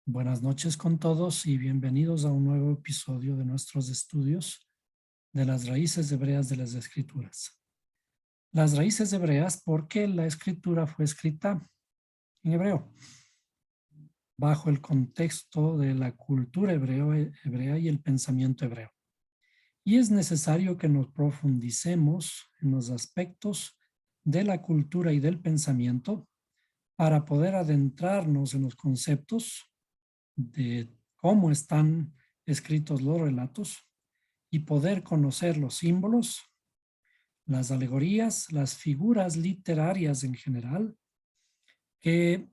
Buenas noches con todos y bienvenidos a un nuevo episodio de nuestros estudios de las raíces hebreas de las escrituras. Las raíces hebreas porque la escritura fue escrita en hebreo, bajo el contexto de la cultura hebrea y el pensamiento hebreo. Y es necesario que nos profundicemos en los aspectos de la cultura y del pensamiento para poder adentrarnos en los conceptos de cómo están escritos los relatos y poder conocer los símbolos, las alegorías, las figuras literarias en general, que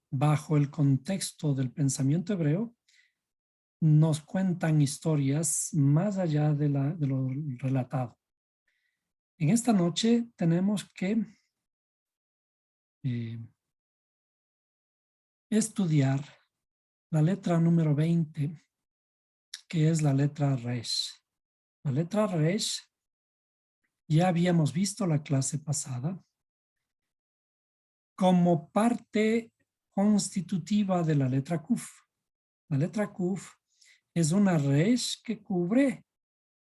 bajo el contexto del pensamiento hebreo nos cuentan historias más allá de lo relatado. En esta noche tenemos que estudiar la letra número 20, que es la letra Resh. La letra Resh ya habíamos visto la clase pasada como parte constitutiva de la letra Kuf. La letra Kuf es una Resh que cubre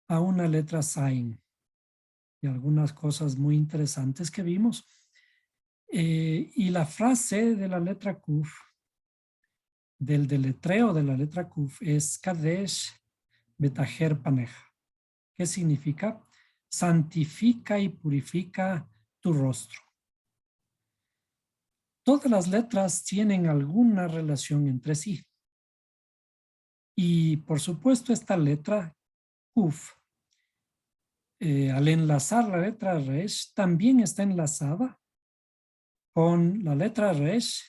a una letra Zain. Y algunas cosas muy interesantes que vimos. Y la frase de la letra Kuf, del deletreo de la letra Kuf, es Kadesh Betaher Paneja. ¿Qué significa? Santifica y purifica tu rostro. Todas las letras tienen alguna relación entre sí. Y por supuesto esta letra, Kuf, al enlazar la letra Resh, también está enlazada con la letra Resh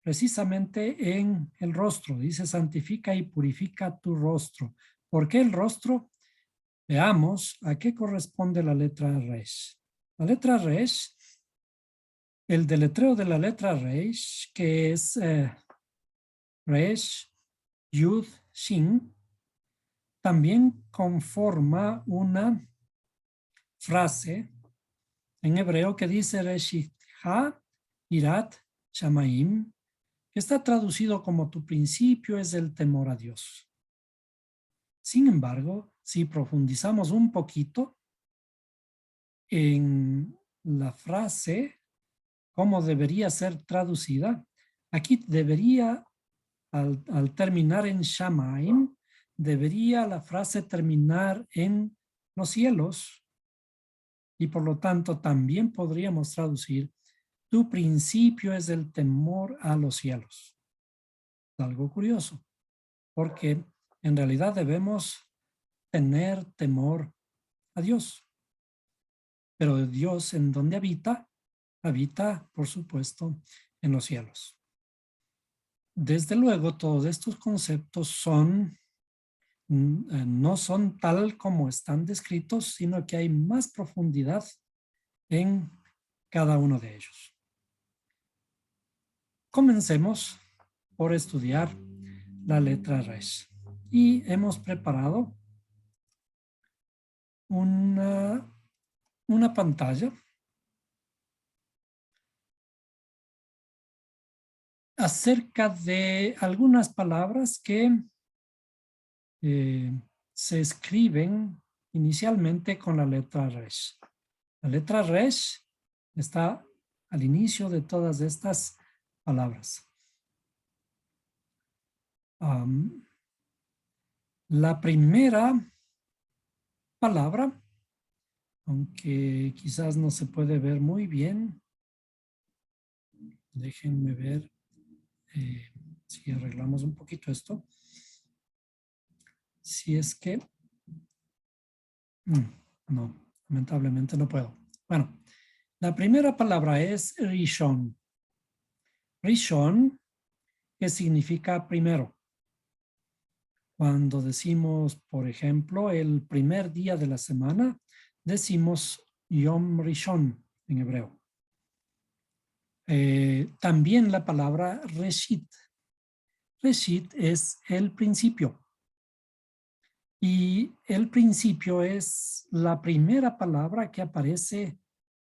precisamente en el rostro. Dice, santifica y purifica tu rostro. ¿Por qué el rostro? Veamos a qué corresponde la letra Resh. La letra Resh, el deletreo de la letra Resh, que es Resh, Yud, Shin, también conforma una frase en hebreo que dice Reshitha Irat Shamaim, que está traducido como tu principio es el temor a Dios. Sin embargo, si profundizamos un poquito en la frase, cómo debería ser traducida, aquí debería, al terminar en Shamaim, debería la frase terminar en los cielos, y por lo tanto también podríamos traducir tu principio es el temor a los cielos. Algo curioso, porque en realidad debemos tener temor a Dios. Pero Dios, ¿en dónde habita? Habita, por supuesto, en los cielos. Desde luego, todos estos conceptos no son tal como están descritos, sino que hay más profundidad en cada uno de ellos. Comencemos por estudiar la letra Resh. Y hemos preparado una pantalla acerca de algunas palabras que se escriben inicialmente con la letra Resh. La letra Resh está al inicio de todas estas palabras. La primera palabra, aunque quizás no se puede ver muy bien, déjenme ver si arreglamos un poquito esto. Si es que... no, lamentablemente no puedo. Bueno, la primera palabra es Rishon. Rishon, que significa primero. Cuando decimos, por ejemplo, el primer día de la semana, decimos Yom Rishon en hebreo. También la palabra Reshit. Reshit es el principio. Y el principio es la primera palabra que aparece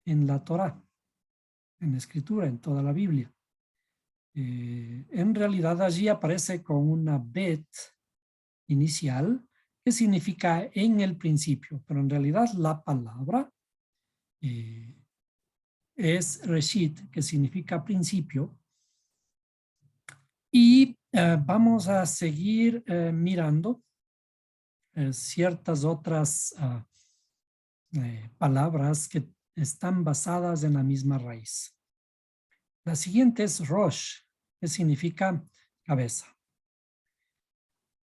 en la Torá, en la escritura, en toda la Biblia. En realidad allí aparece con una bet inicial que significa en el principio, pero en realidad la palabra es reshit, que significa principio. Y vamos a seguir mirando ciertas otras palabras que están basadas en la misma raíz. La siguiente es Rosh, que significa cabeza.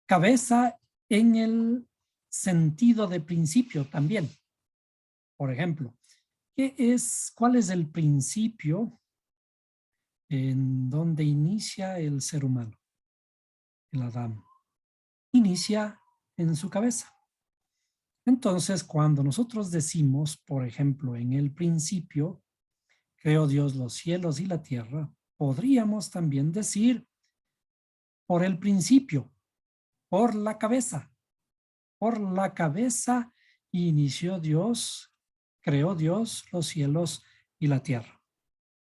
Cabeza en el sentido de principio también. Por ejemplo, ¿cuál es el principio en donde inicia el ser humano, el Adán? Inicia en su cabeza. Entonces, cuando nosotros decimos, por ejemplo, en el principio, creó Dios los cielos y la tierra, podríamos también decir por el principio, por la cabeza. Por la cabeza inició Dios, creó Dios los cielos y la tierra.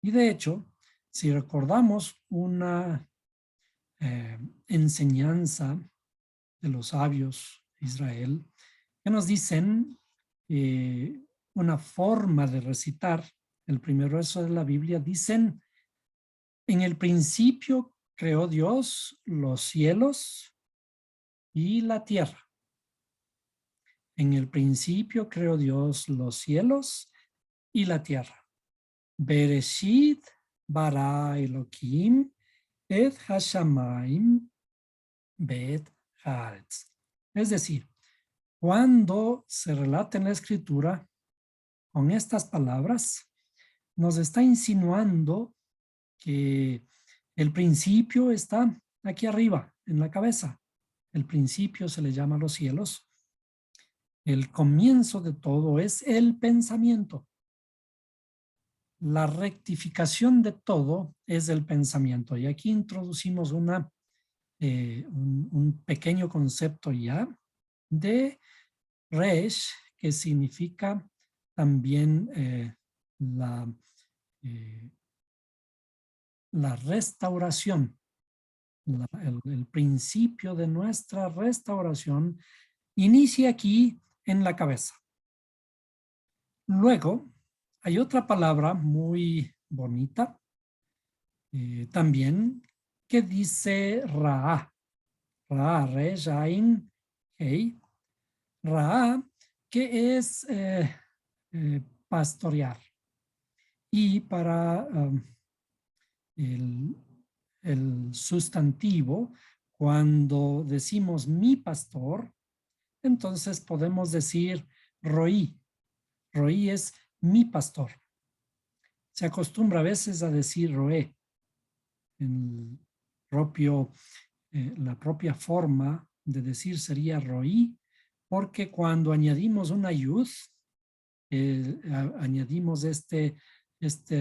Y de hecho, si recordamos una enseñanza de los sabios de Israel, que nos dicen una forma de recitar el primer verso de la Biblia, dicen, en el principio creó Dios los cielos y la tierra. En el principio creó Dios los cielos y la tierra. Bereshit bara Elohim et hashamayim bet haaretz. Es decir, cuando se relata en la escritura con estas palabras, nos está insinuando que el principio está aquí arriba, en la cabeza. El principio se le llama los cielos. El comienzo de todo es el pensamiento. La rectificación de todo es el pensamiento. Y aquí introducimos un pequeño concepto ya de resh, que significa también la restauración. El principio de nuestra restauración inicia aquí en la cabeza. Luego, hay otra palabra muy bonita también que dice Ra. Ra, Re, Jain, Hei. Ra, que es pastorear. Y para el sustantivo, cuando decimos mi pastor, entonces podemos decir Roí. Roí es mi pastor. Se acostumbra a veces a decir Roé. En la propia forma de decir sería Roí, porque cuando añadimos una yud, añadimos este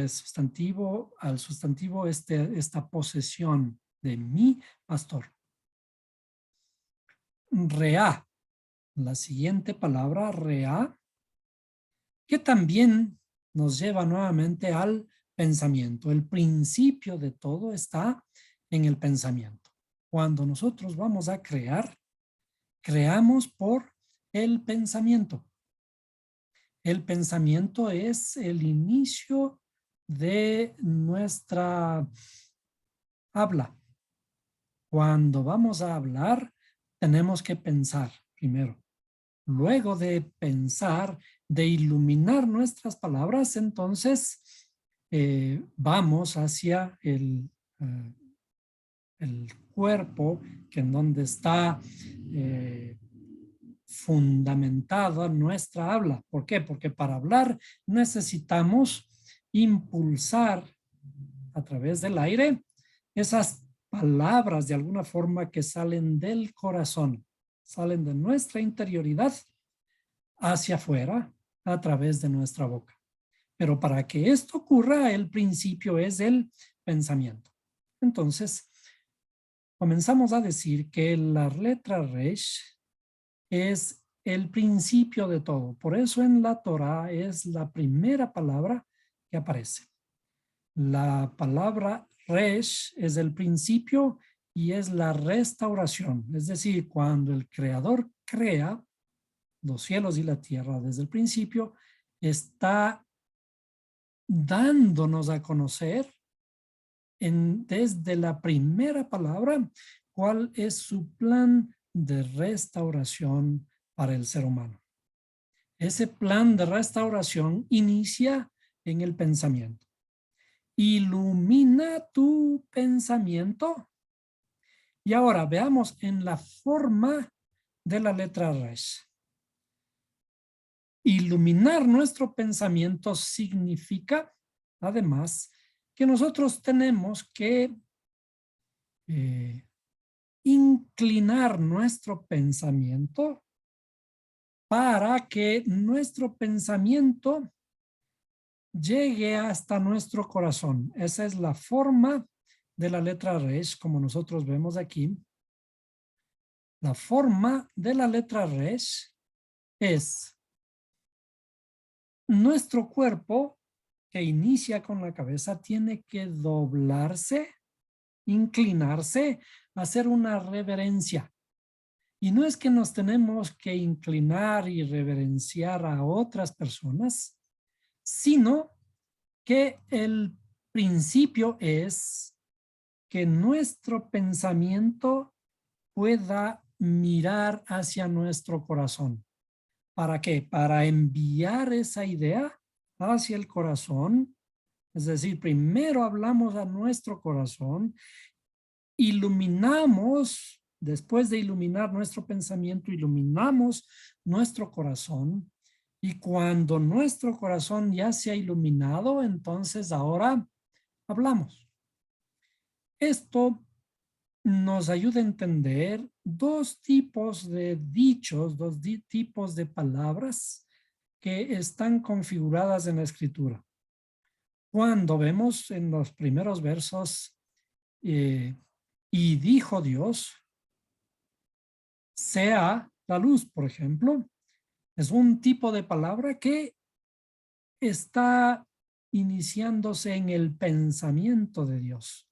sustantivo, al sustantivo esta posesión de mi pastor. Rea, la siguiente palabra, rea, que también nos lleva nuevamente al pensamiento. El principio de todo está en el pensamiento. Cuando nosotros vamos a crear, creamos por el pensamiento. El pensamiento es el inicio de nuestra habla. Cuando vamos a hablar, tenemos que pensar primero. Luego de pensar, de iluminar nuestras palabras, entonces vamos hacia el cuerpo, que en donde está fundamentada nuestra habla. ¿Por qué? Porque para hablar necesitamos impulsar a través del aire esas palabras de alguna forma que salen del corazón, salen de nuestra interioridad hacia afuera a través de nuestra boca. Pero para que esto ocurra, el principio es el pensamiento. Entonces, comenzamos a decir que la letra Resh es el principio de todo. Por eso en la Torah es la primera palabra que aparece. La palabra Resh es el principio y es la restauración. Es decir, cuando el Creador crea los cielos y la tierra desde el principio, está dándonos a conocer desde la primera palabra cuál es su plan de restauración para el ser humano. Ese plan de restauración inicia en el pensamiento. Ilumina tu pensamiento. Y ahora veamos en la forma de la letra Resh. Iluminar nuestro pensamiento significa, además, que nosotros tenemos que inclinar nuestro pensamiento para que nuestro pensamiento llegue hasta nuestro corazón. Esa es la forma de la letra Resh, como nosotros vemos aquí. La forma de la letra Resh es nuestro cuerpo, que inicia con la cabeza, tiene que doblarse, inclinarse, hacer una reverencia. Y no es que nos tenemos que inclinar y reverenciar a otras personas, sino que el principio es que nuestro pensamiento pueda mirar hacia nuestro corazón. ¿Para qué? Para enviar esa idea hacia el corazón. Es decir, primero hablamos a nuestro corazón, iluminamos, después de iluminar nuestro pensamiento, iluminamos nuestro corazón. Y cuando nuestro corazón ya se ha iluminado, entonces ahora hablamos. Esto nos ayuda a entender dos tipos de dichos, tipos de palabras que están configuradas en la escritura. Cuando vemos en los primeros versos, y dijo Dios, sea la luz, por ejemplo, es un tipo de palabra que está iniciándose en el pensamiento de Dios.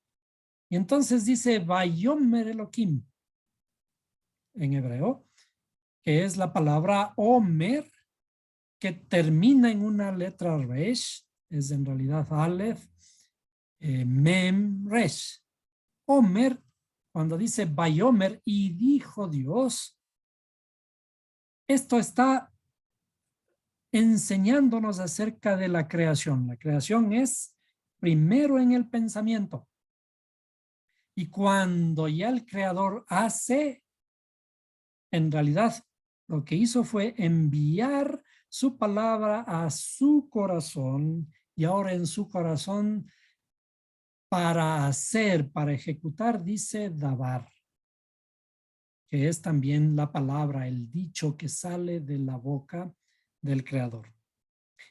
Y entonces dice, Vayomer Elohim, en hebreo, que es la palabra Omer, que termina en una letra Resh, es en realidad Aleph, Mem, Resh. Omer, cuando dice Vayomer y dijo Dios, esto está enseñándonos acerca de la creación. La creación es primero en el pensamiento. Y cuando ya el creador hace, en realidad lo que hizo fue enviar su palabra a su corazón, y ahora en su corazón para hacer, para ejecutar, dice dabar, que es también la palabra, el dicho que sale de la boca del creador.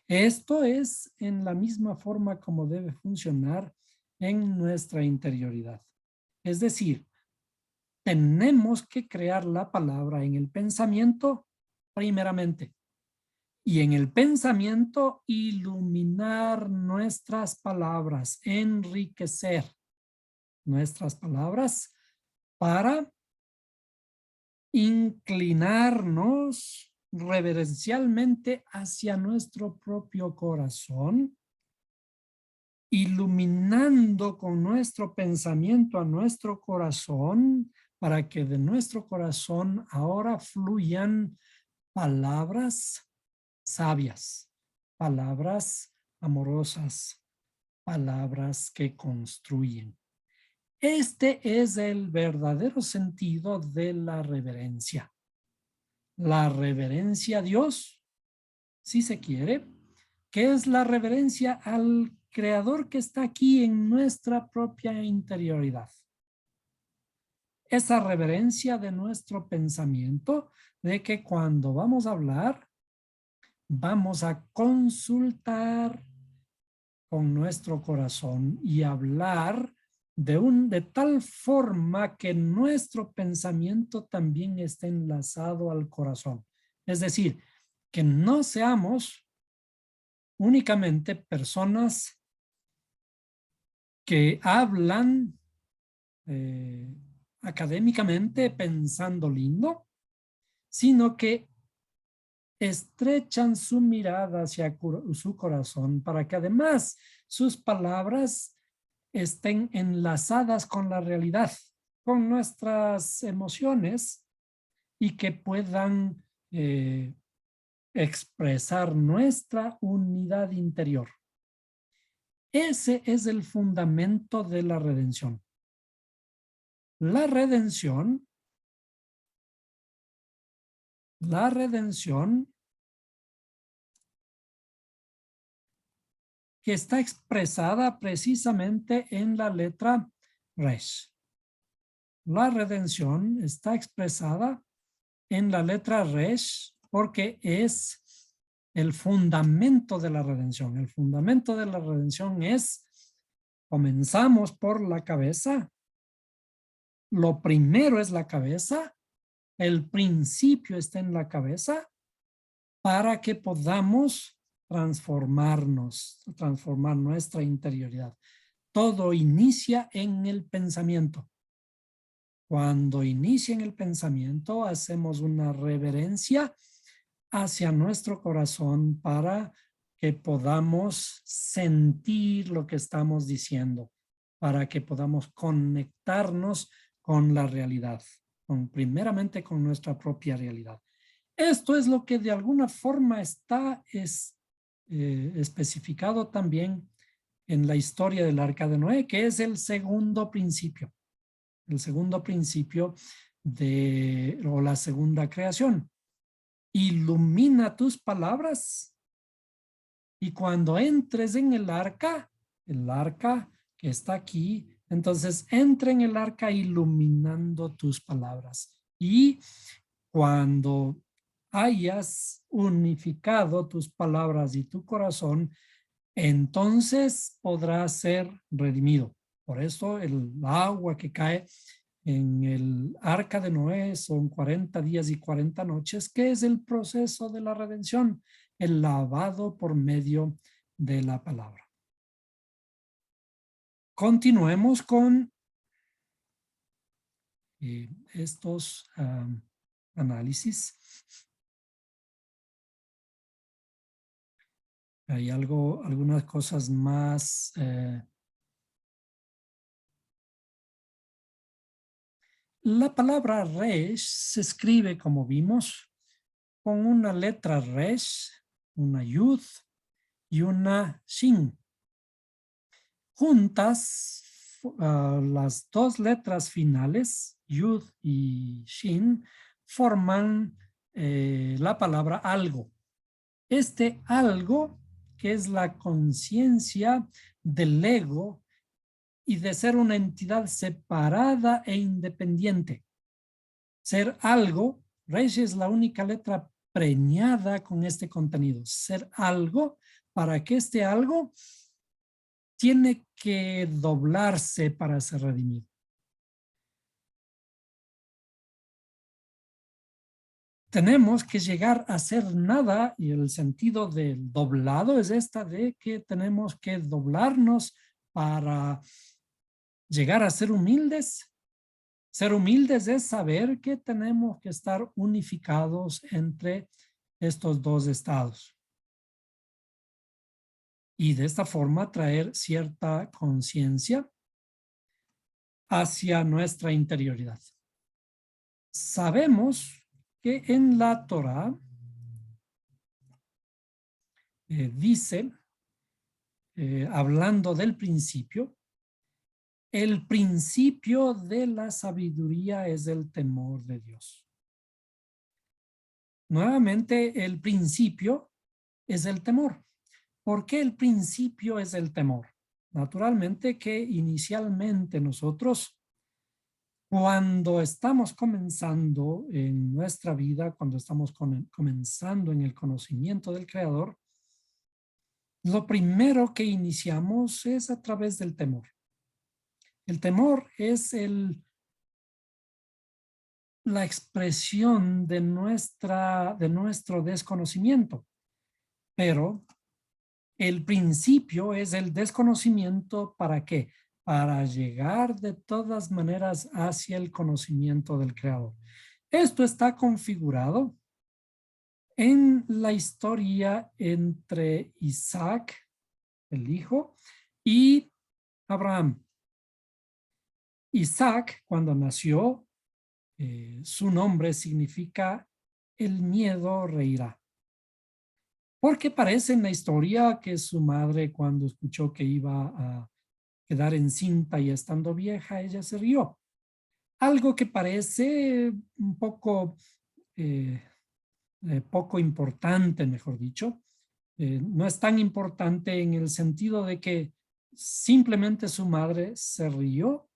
Esto es en la misma forma como debe funcionar en nuestra interioridad. Es decir, tenemos que crear la palabra en el pensamiento primeramente. Y en el pensamiento iluminar nuestras palabras, enriquecer nuestras palabras para inclinarnos reverencialmente hacia nuestro propio corazón, iluminando con nuestro pensamiento a nuestro corazón, para que de nuestro corazón ahora fluyan palabras sabias, palabras amorosas, palabras que construyen. Este es el verdadero sentido de la reverencia. La reverencia a Dios, si se quiere, que es la reverencia al Creador que está aquí en nuestra propia interioridad. Esa reverencia de nuestro pensamiento, de que cuando vamos a hablar, vamos a consultar con nuestro corazón y hablar de tal forma que nuestro pensamiento también esté enlazado al corazón. Es decir, que no seamos únicamente personas que hablan académicamente pensando lindo, sino que estrechan su mirada hacia su corazón para que además sus palabras estén enlazadas con la realidad, con nuestras emociones y que puedan expresar nuestra unidad interior. Ese es el fundamento de la redención. La redención que está expresada precisamente en la letra Resh. La redención está expresada en la letra Resh porque es el fundamento de la redención. El fundamento de la redención es, comenzamos por la cabeza. Lo primero es la cabeza. El principio está en la cabeza para que podamos transformarnos, transformar nuestra interioridad. Todo inicia en el pensamiento. Cuando inicia en el pensamiento, hacemos una reverencia hacia nuestro corazón para que podamos sentir lo que estamos diciendo, para que podamos conectarnos con la realidad, primeramente con nuestra propia realidad. Esto es lo que de alguna forma está especificado también en la historia del Arca de Noé, que es el segundo principio. El segundo principio o la segunda creación. Ilumina tus palabras y cuando entres en el arca que está aquí, entonces entra en el arca iluminando tus palabras. Y cuando hayas unificado tus palabras y tu corazón, entonces podrás ser redimido. Por eso el agua que cae en el Arca de Noé son 40 días y 40 noches, que es el proceso de la redención, el lavado por medio de la palabra. Continuemos con estos análisis. Hay algunas cosas más. La palabra resh se escribe, como vimos, con una letra resh, una yud y una shin. Juntas, las dos letras finales, yud y shin, forman la palabra algo. Este algo, que es la conciencia del ego y de ser una entidad separada e independiente. Ser algo, resh es la única letra preñada con este contenido. Ser algo, para que este algo tiene que doblarse para ser redimido. Tenemos que llegar a ser nada, y el sentido del doblado es esta de que tenemos que doblarnos para llegar a ser humildes. Ser humildes es saber que tenemos que estar unificados entre estos dos estados. Y de esta forma traer cierta conciencia hacia nuestra interioridad. Sabemos que en la Torá dice, hablando del principio, el principio de la sabiduría es el temor de Dios. Nuevamente, el principio es el temor. ¿Por qué el principio es el temor? Naturalmente que inicialmente nosotros, cuando estamos comenzando en nuestra vida, cuando estamos comenzando en el conocimiento del Creador, lo primero que iniciamos es a través del temor. El temor es la expresión de nuestro desconocimiento, pero el principio es el desconocimiento. ¿Para qué? para llegar de todas maneras hacia el conocimiento del Creador. Esto está configurado en la historia entre Isaac, el hijo, y Abraham. Isaac, cuando nació, su nombre significa el miedo reirá. Porque parece en la historia que su madre, cuando escuchó que iba a quedar encinta y estando vieja, ella se rió. Algo que parece un poco, poco importante, mejor dicho. No es tan importante en el sentido de que simplemente su madre se rió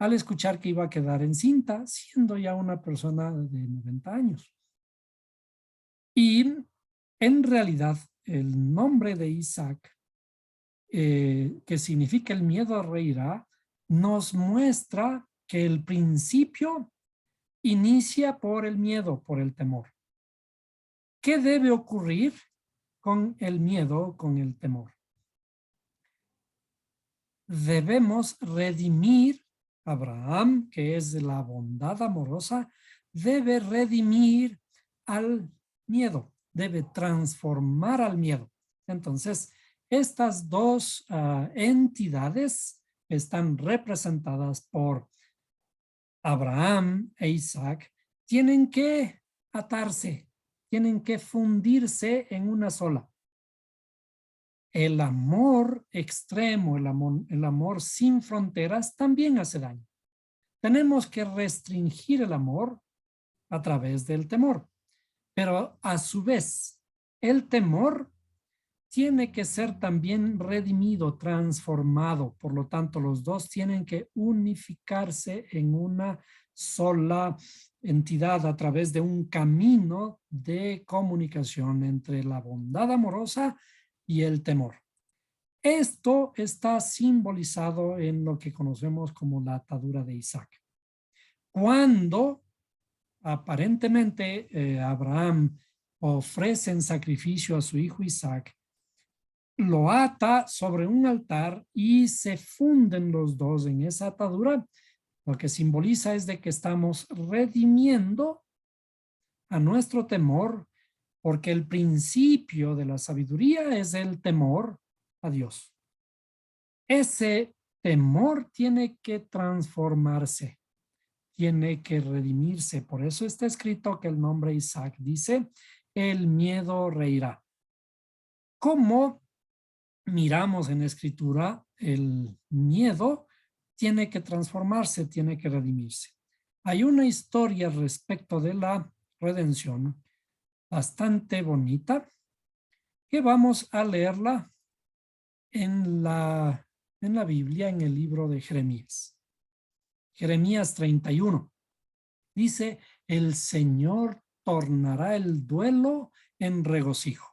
al escuchar que iba a quedar encinta, siendo ya una persona de 90 años. Y en realidad, el nombre de Isaac, que significa el miedo reirá, nos muestra que el principio inicia por el miedo, por el temor. ¿Qué debe ocurrir con el miedo, con el temor? Debemos redimir a Abraham, que es la bondad amorosa, debe redimir al miedo, debe transformar al miedo. Entonces, estas dos entidades están representadas por Abraham e Isaac, tienen que atarse, tienen que fundirse en una sola. El amor extremo, el amor sin fronteras también hace daño. Tenemos que restringir el amor a través del temor, pero a su vez el temor tiene que ser también redimido, transformado. Por lo tanto, los dos tienen que unificarse en una sola entidad a través de un camino de comunicación entre la bondad amorosa y el temor. Esto está simbolizado en lo que conocemos como la atadura de Isaac. Cuando aparentemente Abraham ofrece en sacrificio a su hijo Isaac, lo ata sobre un altar y se funden los dos en esa atadura. Lo que simboliza es de que estamos redimiendo a nuestro temor, porque el principio de la sabiduría es el temor a Dios. Ese temor tiene que transformarse, tiene que redimirse. Por eso está escrito que el nombre Isaac dice, el miedo reirá. ¿Cómo miramos en la escritura? El miedo tiene que transformarse, tiene que redimirse. Hay una historia respecto de la redención bastante bonita que vamos a leerla en la Biblia, en el libro de Jeremías. Jeremías 31. Dice, el Señor tornará el duelo en regocijo.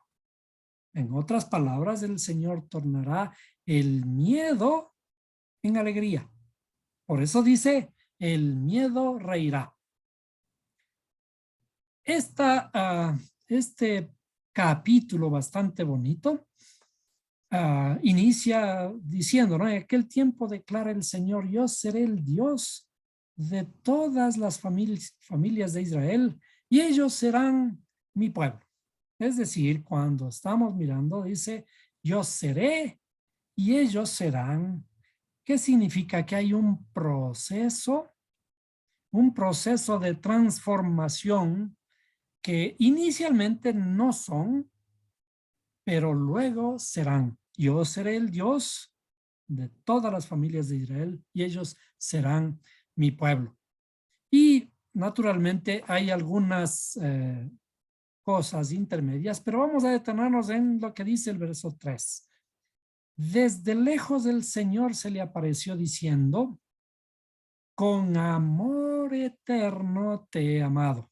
En otras palabras, el Señor tornará el miedo en alegría. Por eso dice, el miedo reirá. Este capítulo bastante bonito inicia diciendo, ¿no? En aquel tiempo declara el Señor, yo seré el Dios de todas las familias de Israel y ellos serán mi pueblo. Es decir, cuando estamos mirando, dice, yo seré y ellos serán. ¿Qué significa? Que hay un proceso de transformación que inicialmente no son, pero luego serán. Yo seré el Dios de todas las familias de Israel y ellos serán mi pueblo. Y naturalmente hay algunas cosas intermedias, pero vamos a detenernos en lo que dice el verso 3. Desde lejos el Señor se le apareció diciendo, con amor eterno te he amado.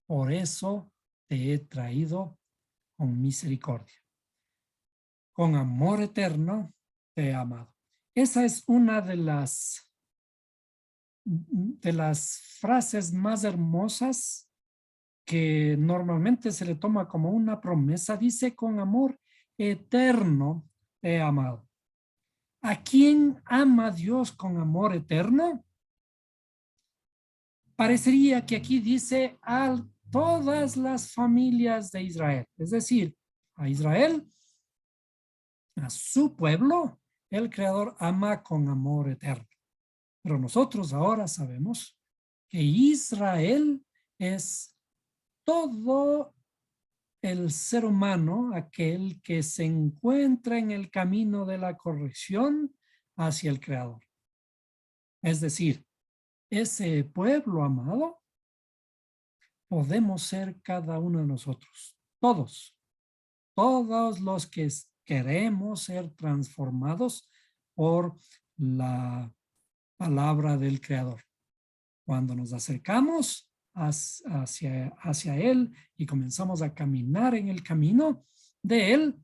Por eso te he traído con misericordia. Con amor eterno te he amado. Esa es una de las frases más hermosas que normalmente se le toma como una promesa. Dice, con amor eterno te he amado. ¿A quién ama Dios con amor eterno? Parecería que aquí dice a todas las familias de Israel, es decir, a Israel, a su pueblo, el Creador ama con amor eterno. Pero nosotros ahora sabemos que Israel es todo el ser humano, aquel que se encuentra en el camino de la corrección hacia el Creador. Es decir, ese pueblo amado podemos ser cada uno de nosotros, todos los que queremos ser transformados por la palabra del Creador. Cuando nos acercamos hacia Él y comenzamos a caminar en el camino de Él,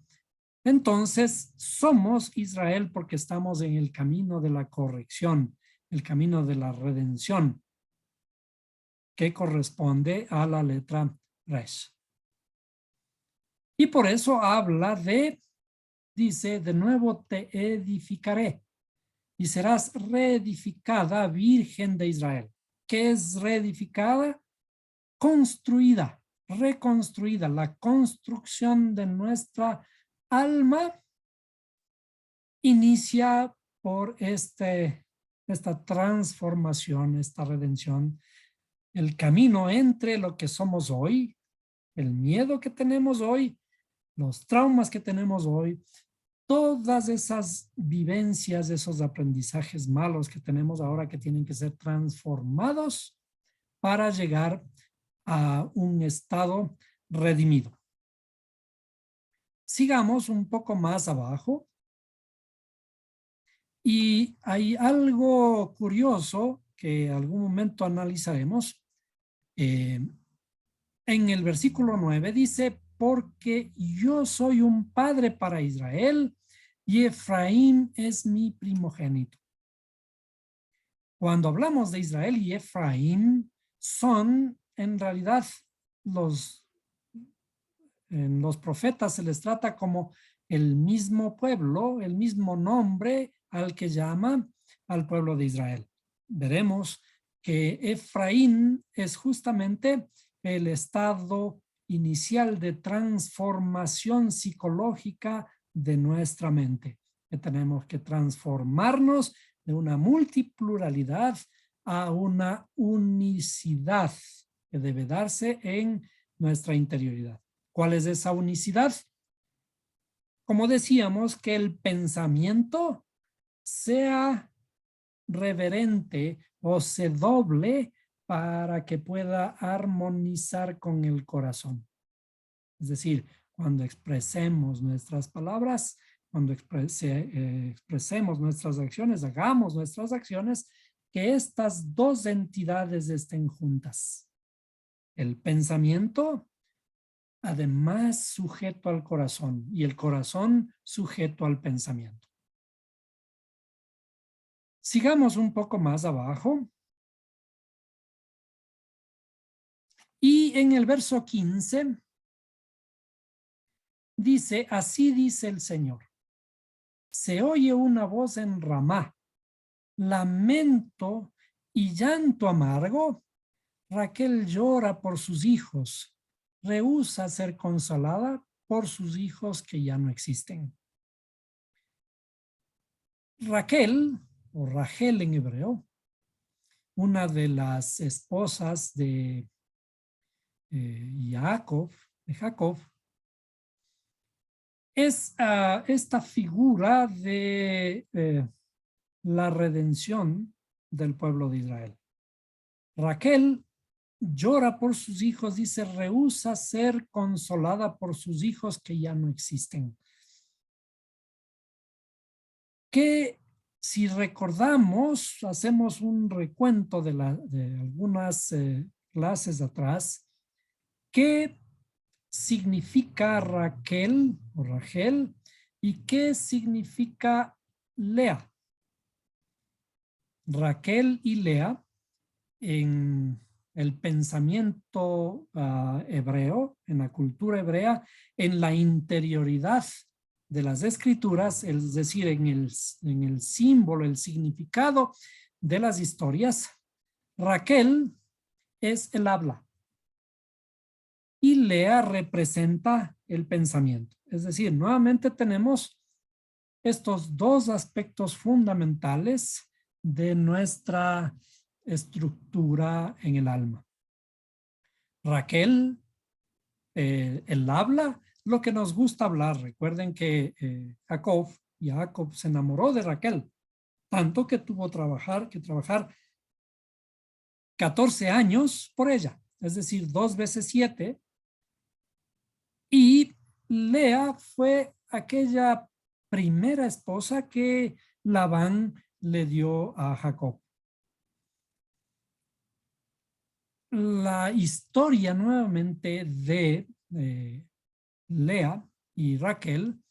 entonces somos Israel porque estamos en el camino de la corrección, el camino de la redención, que corresponde a la letra Resh. Y por eso habla dice, de nuevo te edificaré y serás reedificada, Virgen de Israel. ¿Qué es reedificada? Construida, reconstruida, la construcción de nuestra alma inicia por esta transformación, esta redención, el camino entre lo que somos hoy, el miedo que tenemos hoy, los traumas que tenemos hoy, todas esas vivencias, esos aprendizajes malos que tenemos ahora que tienen que ser transformados para llegar a un estado redimido. Sigamos un poco más abajo. Y hay algo curioso que en algún momento analizaremos. En el versículo 9 dice, porque yo soy un padre para Israel y Efraín es mi primogénito. Cuando hablamos de Israel y Efraín, son en realidad en los profetas se les trata como el mismo pueblo, el mismo nombre al que llama al pueblo de Israel. Veremos que Efraín es justamente el estado inicial de transformación psicológica de nuestra mente, que tenemos que transformarnos de una multipluralidad a una unicidad que debe darse en nuestra interioridad. ¿Cuál es esa unicidad? Como decíamos, que el pensamiento sea reverente o se doble para que pueda armonizar con el corazón. Es decir, cuando expresemos nuestras palabras, cuando expresemos nuestras acciones, hagamos nuestras acciones, que estas dos entidades estén juntas. El pensamiento, además, sujeto al corazón y el corazón sujeto al pensamiento. Sigamos un poco más abajo. Y en el verso 15 dice, así dice el Señor. Se oye una voz en Ramá, lamento y llanto amargo. Raquel llora por sus hijos, rehúsa ser consolada por sus hijos que ya no existen. Raquel, o Rachel en hebreo, una de las esposas de Jacob, es esta figura de la redención del pueblo de Israel. Raquel llora por sus hijos, dice, rehúsa ser consolada por sus hijos que ya no existen. Que si recordamos, hacemos un recuento de algunas clases atrás, ¿qué significa Raquel o Rachel y qué significa Lea? Raquel y Lea en el pensamiento hebreo, en la cultura hebrea, en la interioridad de las escrituras, es decir, en el símbolo, el significado de las historias, Raquel es el habla y Lea representa el pensamiento. Es decir, nuevamente tenemos estos dos aspectos fundamentales de nuestra estructura en el alma. Raquel, el habla, lo que nos gusta hablar. Recuerden que Jacob se enamoró de Raquel, tanto que tuvo que trabajar 14 años por ella, es decir, 2 veces 7. Y Lea fue aquella primera esposa que Labán le dio a Jacob. La historia nuevamente de Lea y Raquel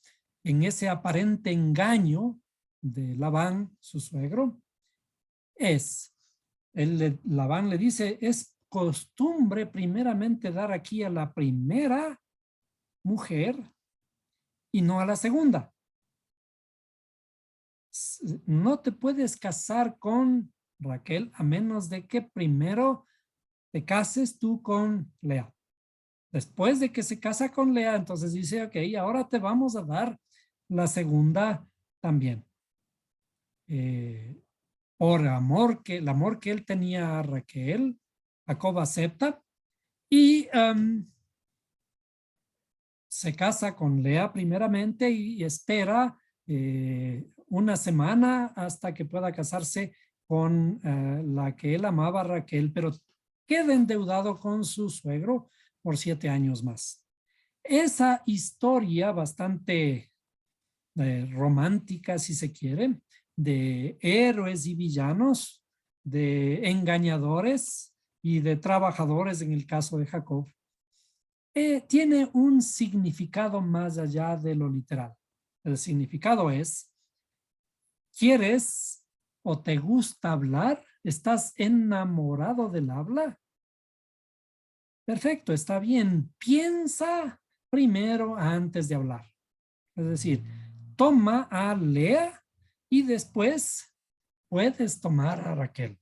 en ese aparente engaño de Labán, su suegro, Labán le dice, es costumbre primeramente dar aquí a la primera mujer y no a la segunda. No te puedes casar con Raquel a menos de que primero te cases tú con Lea. Después de que se casa con Lea, entonces dice, ok, ahora te vamos a dar la segunda también. Por el amor que él tenía a Raquel, Jacob acepta y se casa con Lea primeramente y espera una semana hasta que pueda casarse con la que él amaba, Raquel, pero queda endeudado con su suegro por 7 años más. Esa historia bastante romántica, si se quiere, de héroes y villanos, de engañadores y de trabajadores en el caso de Jacob, tiene un significado más allá de lo literal. El significado es, ¿quieres o te gusta hablar? ¿Estás enamorado del habla? Perfecto, está bien. Piensa primero antes de hablar. Es decir, toma a Lea y después puedes tomar a Raquel.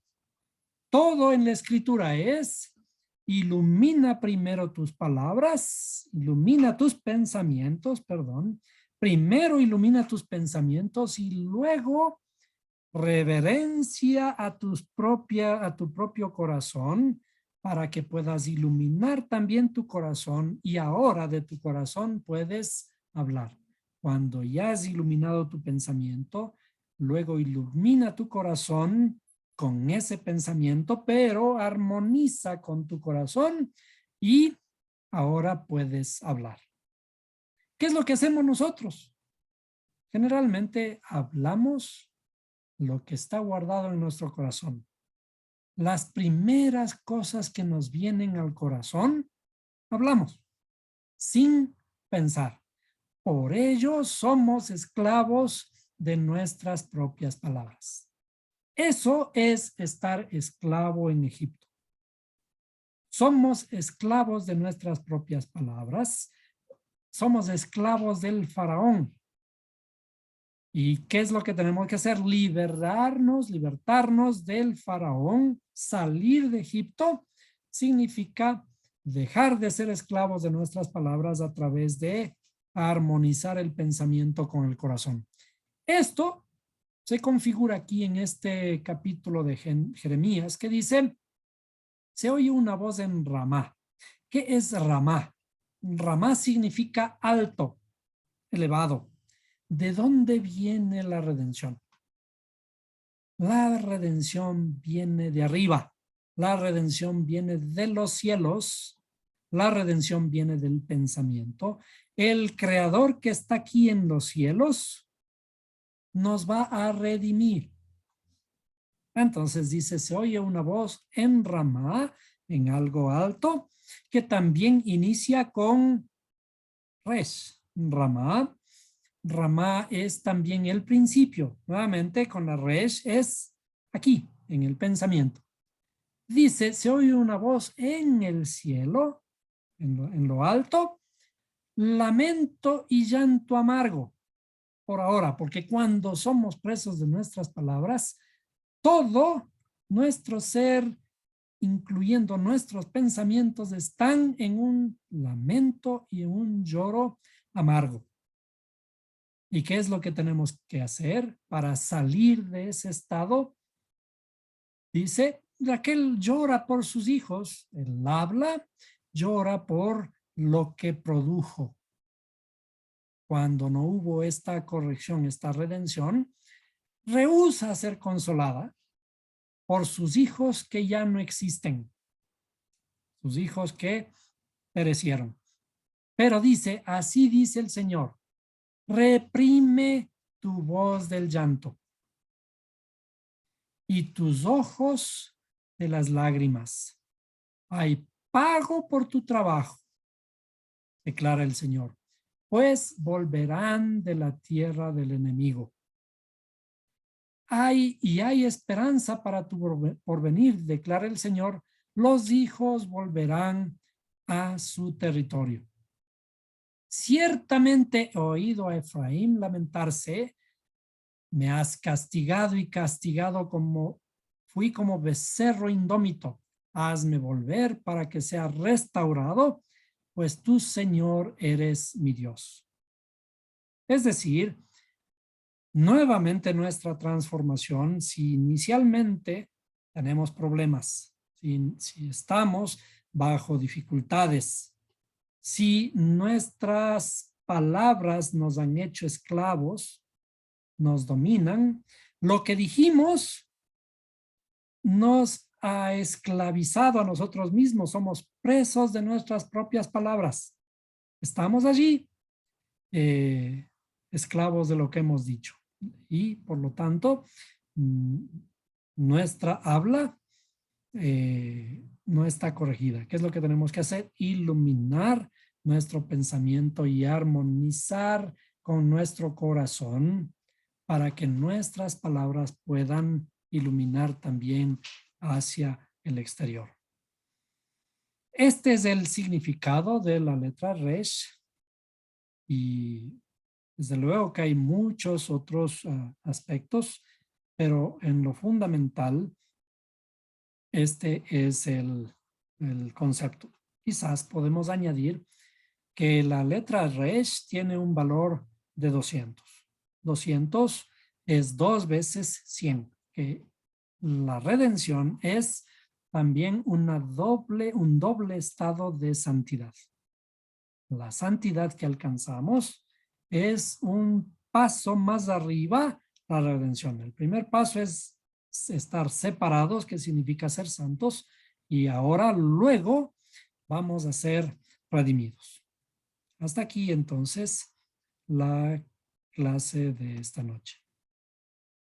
Todo en la escritura es, ilumina primero tus palabras, ilumina tus pensamientos, perdón. Primero ilumina tus pensamientos y luego reverencia a tu propio corazón para que puedas iluminar también tu corazón y ahora de tu corazón puedes hablar. Cuando ya has iluminado tu pensamiento, luego ilumina tu corazón con ese pensamiento, pero armoniza con tu corazón y ahora puedes hablar. ¿Qué es lo que hacemos nosotros? Generalmente hablamos lo que está guardado en nuestro corazón. Las primeras cosas que nos vienen al corazón, hablamos sin pensar. Por ello somos esclavos de nuestras propias palabras. Eso es estar esclavo en Egipto. Somos esclavos de nuestras propias palabras. Somos esclavos del faraón. ¿Y qué es lo que tenemos que hacer? Libertarnos del faraón. Salir de Egipto significa dejar de ser esclavos de nuestras palabras a través de armonizar el pensamiento con el corazón. Esto se configura aquí en este capítulo de Jeremías que dice, se oye una voz en Ramá. ¿Qué es Ramá? Ramá significa alto, elevado. ¿De dónde viene la redención? La redención viene de arriba. La redención viene de los cielos. La redención viene del pensamiento. El creador que está aquí en los cielos nos va a redimir. Entonces dice, se oye una voz en Ramá, en algo alto, que también inicia con res. Ramá. Ramá es también el principio. Nuevamente con la resh es aquí, en el pensamiento. Dice, se oye una voz en el cielo, en lo alto, lamento y llanto amargo. por ahora, porque cuando somos presos de nuestras palabras, todo nuestro ser, incluyendo nuestros pensamientos, están en un lamento y en un lloro amargo. ¿Y qué es lo que tenemos que hacer para salir de ese estado? Dice, Raquel llora por sus hijos, él habla, llora por lo que produjo. Cuando no hubo esta corrección, esta redención, rehúsa ser consolada por sus hijos que ya no existen, sus hijos que perecieron. Pero dice, así dice el Señor, reprime tu voz del llanto y tus ojos de las lágrimas. Hay pago por tu trabajo, declara el Señor, pues volverán de la tierra del enemigo. Hay esperanza para tu porvenir, declara el Señor, los hijos volverán a su territorio. Ciertamente he oído a Efraín lamentarse, me has castigado y castigado fui como becerro indómito. Hazme volver para que sea restaurado, pues tú, Señor, eres mi Dios. Es decir, nuevamente nuestra transformación, si inicialmente tenemos problemas, si estamos bajo dificultades, si nuestras palabras nos han hecho esclavos, nos dominan, lo que dijimos nos ha esclavizado a nosotros mismos, somos presos de nuestras propias palabras. Estamos allí, esclavos de lo que hemos dicho. Y por lo tanto, nuestra habla no está corregida. ¿Qué es lo que tenemos que hacer? Iluminar nuestro pensamiento y armonizar con nuestro corazón para que nuestras palabras puedan iluminar también hacia el exterior. Este es el significado de la letra Resh y desde luego que hay muchos otros aspectos, pero en lo fundamental, este es el concepto. Quizás podemos añadir que la letra Resh tiene un valor de 200. 200 es 2 veces 100, que la redención es también un doble estado de santidad. La santidad que alcanzamos es un paso más arriba la redención. El primer paso es estar separados, que significa ser santos, y ahora luego vamos a ser redimidos. Hasta aquí entonces la clase de esta noche.